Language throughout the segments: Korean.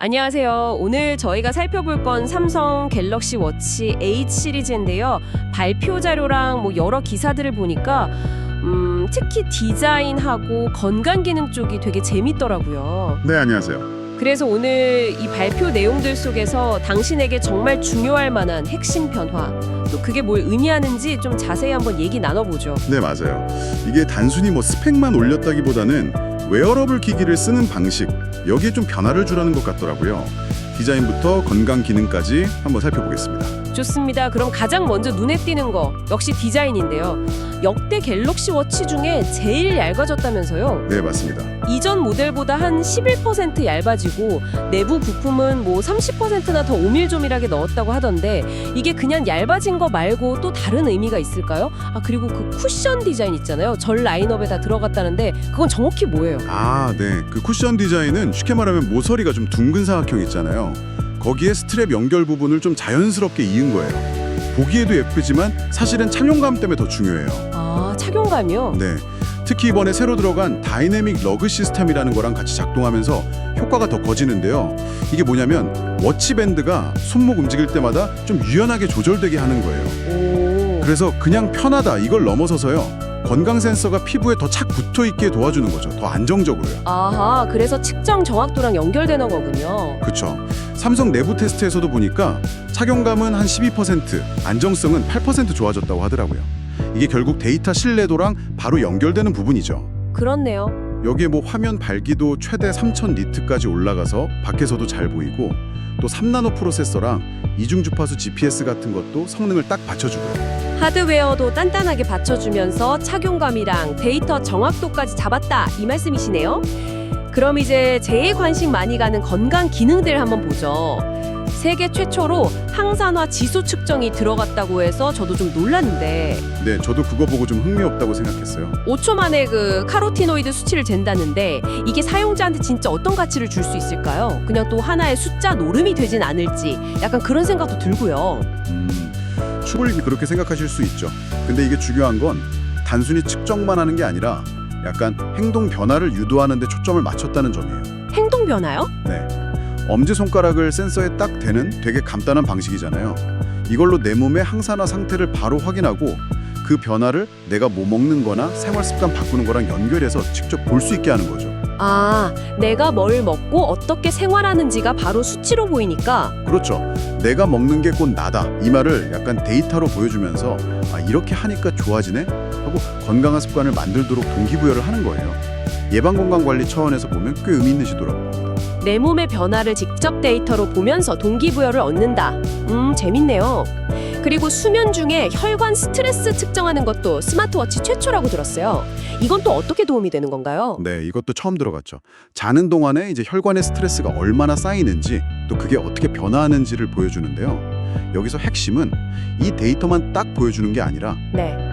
안녕하세요. 오늘 저희가 살펴볼 건 삼성 갤럭시 워치 8 시리즈인데요. 발표 자료랑 여러 기사들을 보니까 특히 디자인하고 건강 기능 쪽이 되게 재밌더라고요. 네, 안녕하세요. 그래서 오늘 이 발표 내용들 속에서 당신에게 정말 중요할 만한 핵심 변화, 또 그게 뭘 의미하는지 좀 자세히 한번 얘기 나눠보죠. 네, 맞아요. 이게 단순히 스펙만 올렸다기보다는 웨어러블 기기를 쓰는 방식, 여기에 좀 변화를 주라는 것 같더라고요. 디자인부터 건강 기능까지 한번 살펴보겠습니다. 좋습니다. 그럼 가장 먼저 눈에 띄는 거 역시 디자인인데요. 역대 갤럭시 워치 중에 제일 얇아졌다면서요? 네, 맞습니다. 이전 모델보다 한 11% 얇아지고 내부 부품은 30%나 더 오밀조밀하게 넣었다고 하던데 이게 그냥 얇아진 거 말고 또 다른 의미가 있을까요? 그리고 그 쿠션 디자인 있잖아요. 절 라인업에 다 들어갔다는데 그건 정확히 뭐예요? 네. 그 쿠션 디자인은 쉽게 말하면 모서리가 좀 둥근 사각형 있잖아요. 거기에 스트랩 연결 부분을 좀 자연스럽게 이은 거예요. 보기에도 예쁘지만 사실은 착용감 때문에 더 중요해요. 착용감이요? 네. 특히 이번에 새로 들어간 다이내믹 러그 시스템이라는 거랑 같이 작동하면서 효과가 더 커지는데요. 이게 뭐냐면 워치 밴드가 손목 움직일 때마다 좀 유연하게 조절되게 하는 거예요. 그래서 그냥 편하다 이걸 넘어서서요. 건강 센서가 피부에 더 착 붙어 있게 도와주는 거죠. 더 안정적으로요. 그래서 측정 정확도랑 연결되는 거군요. 그렇죠. 삼성 내부 테스트에서도 보니까 착용감은 한 12%, 안정성은 8% 좋아졌다고 하더라고요. 이게 결국 데이터 신뢰도랑 바로 연결되는 부분이죠. 그렇네요. 여기에 화면 밝기도 최대 3000 니트까지 올라가서 밖에서도 잘 보이고 또 3나노 프로세서랑 이중 주파수 GPS 같은 것도 성능을 딱 받쳐주고요. 하드웨어도 단단하게 받쳐주면서 착용감이랑 데이터 정확도까지 잡았다 이 말씀이시네요. 그럼 이제 제일 관심 많이 가는 건강 기능들 한번 보죠. 세계 최초로 항산화 지수 측정이 들어갔다고 해서 저도 좀 놀랐는데 네, 저도 그거 보고 좀 흥미없다고 생각했어요. 5초 만에 그 카로티노이드 수치를 잰다는데 이게 사용자한테 진짜 어떤 가치를 줄 수 있을까요? 그냥 또 하나의 숫자 노름이 되진 않을지 약간 그런 생각도 들고요. 충분히 그렇게 생각하실 수 있죠. 근데 이게 중요한 건 단순히 측정만 하는 게 아니라 약간 행동 변화를 유도하는 데 초점을 맞췄다는 점이에요. 행동 변화요? 네. 엄지손가락을 센서에 딱 대는 되게 간단한 방식이잖아요. 이걸로 내 몸의 항산화 상태를 바로 확인하고 그 변화를 내가 뭐 먹는 거나 생활 습관 바꾸는 거랑 연결해서 직접 볼 수 있게 하는 거죠. 내가 뭘 먹고 어떻게 생활하는지가 바로 수치로 보이니까. 그렇죠. 내가 먹는 게 곧 나다. 이 말을 약간 데이터로 보여주면서 이렇게 하니까 좋아지네? 하고 건강한 습관을 만들도록 동기부여를 하는 거예요. 예방건강관리 차원에서 보면 꽤 의미 있는 시도라고 봅니다. 내 몸의 변화를 직접 데이터로 보면서 동기부여를 얻는다. 재밌네요. 그리고 수면 중에 혈관 스트레스 측정하는 것도 스마트워치 최초라고 들었어요. 이건 또 어떻게 도움이 되는 건가요? 네, 이것도 처음 들어갔죠. 자는 동안에 이제 혈관의 스트레스가 얼마나 쌓이는지 또 그게 어떻게 변화하는지를 보여주는데요. 여기서 핵심은 이 데이터만 딱 보여주는 게 아니라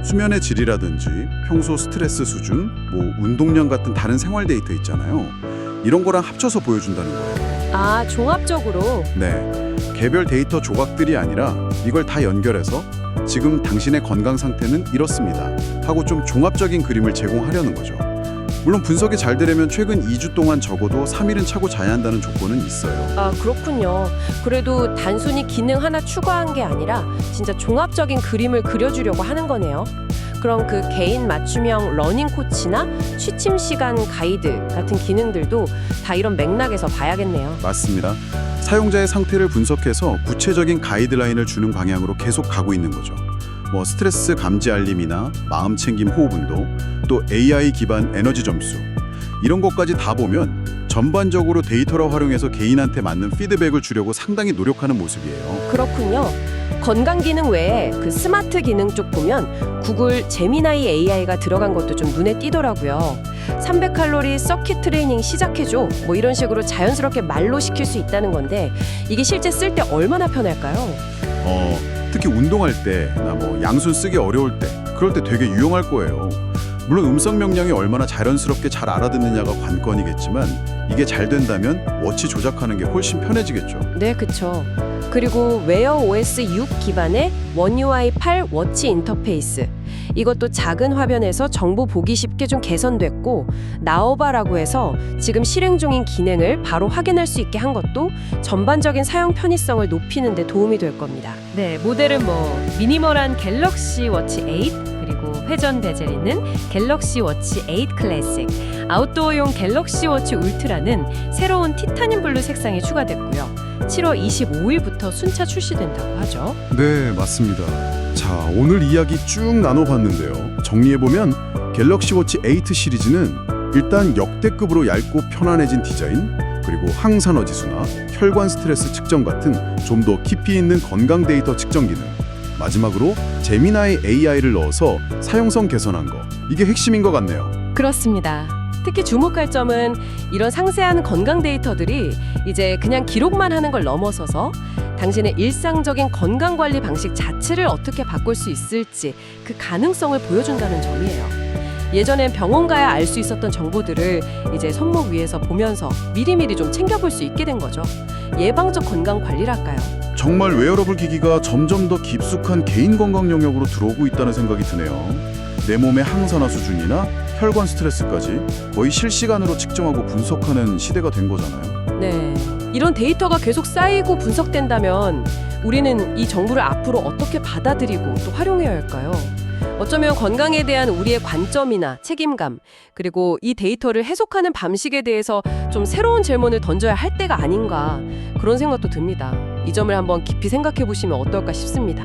수면의 질이라든지 평소 스트레스 수준, 운동량 같은 다른 생활 데이터 있잖아요. 이런 거랑 합쳐서 보여준다는 거예요. 종합적으로? 네, 개별 데이터 조각들이 아니라 이걸 다 연결해서 지금 당신의 건강 상태는 이렇습니다 하고 좀 종합적인 그림을 제공하려는 거죠. 물론 분석이 잘 되려면 최근 2주 동안 적어도 3일은 차고 자야 한다는 조건은 있어요. 그렇군요. 그래도 단순히 기능 하나 추가한 게 아니라 진짜 종합적인 그림을 그려주려고 하는 거네요. 그럼 그 개인 맞춤형 러닝 코치나 취침 시간 가이드 같은 기능들도 다 이런 맥락에서 봐야겠네요. 맞습니다. 사용자의 상태를 분석해서 구체적인 가이드라인을 주는 방향으로 계속 가고 있는 거죠. 스트레스 감지 알림이나 마음 챙김 호흡 운동, 또 AI 기반 에너지 점수 이런 것까지 다 보면 전반적으로 데이터를 활용해서 개인한테 맞는 피드백을 주려고 상당히 노력하는 모습이에요. 그렇군요. 건강 기능 외에 그 스마트 기능 쪽 보면 구글 제미나이 AI가 들어간 것도 좀 눈에 띄더라고요. 300칼로리 서킷 트레이닝 시작해줘 이런 식으로 자연스럽게 말로 시킬 수 있다는 건데 이게 실제 쓸 때 얼마나 편할까요? 특히 운동할 때나 양손 쓰기 어려울 때 그럴 때 되게 유용할 거예요. 물론 음성 명령이 얼마나 자연스럽게 잘 알아듣느냐가 관건이겠지만 이게 잘 된다면 워치 조작하는 게 훨씬 편해지겠죠. 네, 그렇죠. 그리고 웨어 OS 6 기반의 One UI 8 워치 인터페이스. 이것도 작은 화면에서 정보 보기 쉽게 좀 개선됐고, 나오바라고 해서 지금 실행 중인 기능을 바로 확인할 수 있게 한 것도 전반적인 사용 편의성을 높이는 데 도움이 될 겁니다. 네, 모델은 미니멀한 갤럭시 워치 8, 그리고 회전 베젤 있는 갤럭시 워치 8 클래식, 아웃도어용 갤럭시 워치 울트라는 새로운 티타늄 블루 색상이 추가됐고요. 7월 25일부터 순차 출시된다고 하죠. 네, 맞습니다. 자, 오늘 이야기 쭉 나눠봤는데요. 정리해보면 갤럭시 워치 8 시리즈는 일단 역대급으로 얇고 편안해진 디자인, 그리고 항산화 지수나 혈관 스트레스 측정 같은 좀 더 깊이 있는 건강 데이터 측정 기능, 마지막으로 제미나이 AI를 넣어서 사용성 개선한 거, 이게 핵심인 것 같네요. 그렇습니다. 특히 주목할 점은 이런 상세한 건강 데이터들이 이제 그냥 기록만 하는 걸 넘어서서 당신의 일상적인 건강관리 방식 자체를 어떻게 바꿀 수 있을지 그 가능성을 보여준다는 점이에요. 예전엔 병원 가야 알 수 있었던 정보들을 이제 손목 위에서 보면서 미리미리 좀 챙겨볼 수 있게 된 거죠. 예방적 건강관리랄까요. 정말 웨어러블 기기가 점점 더 깊숙한 개인 건강 영역으로 들어오고 있다는 생각이 드네요. 내 몸의 항산화 수준이나 혈관 스트레스까지 거의 실시간으로 측정하고 분석하는 시대가 된 거잖아요. 네, 이런 데이터가 계속 쌓이고 분석된다면 우리는 이 정보를 앞으로 어떻게 받아들이고 또 활용해야 할까요? 어쩌면 건강에 대한 우리의 관점이나 책임감, 그리고 이 데이터를 해석하는 방식에 대해서 좀 새로운 질문을 던져야 할 때가 아닌가, 그런 생각도 듭니다. 이 점을 한번 깊이 생각해 보시면 어떨까 싶습니다.